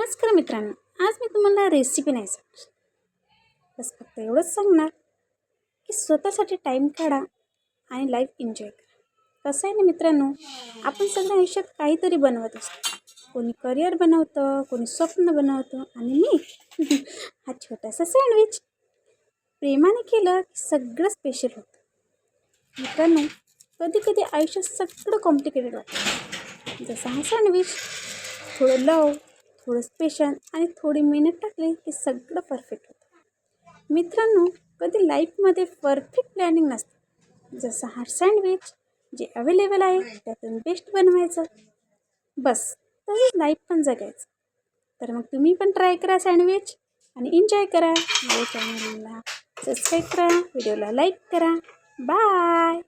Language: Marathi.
नमस्कार मित्रांनो, आज मी तुम्हाला रेसिपी नाही सांगणार, बस फक्त एवढंच सांगणार की स्वतःसाठी टाईम काढा आणि लाईफ एन्जॉय करा. कसं आहे ना मित्रांनो, आपण सगळ्या आयुष्यात काहीतरी बनवत असतो. कोणी करिअर बनवतं, कोणी स्वप्न बनवतं आणि मी हा छोटासा सँडविच प्रेमाने केलं की सगळं स्पेशल होतं. मित्रांनो, कधी कधी आयुष्यात सगळं कॉम्प्लिकेटेड वाटतं, जसं हा सँडविच. थोडं लव, थोडं स्पेशल आणि थोडी मेहनत टाकली की सगळं परफेक्ट होतं. मित्रांनो, कधी लाईफमध्ये परफेक्ट प्लॅनिंग नसतं, जसं हा सँडविच जे अवेलेबल आहे त्यातून बेस्ट बनवायचं, बस तसंच लाईफ पण जगायचं. तर मग तुम्ही पण ट्राय करा सँडविच आणि एन्जॉय करा. माझ्या चॅनलला सबस्क्राईब करा, व्हिडिओला लाईक करा. बाय.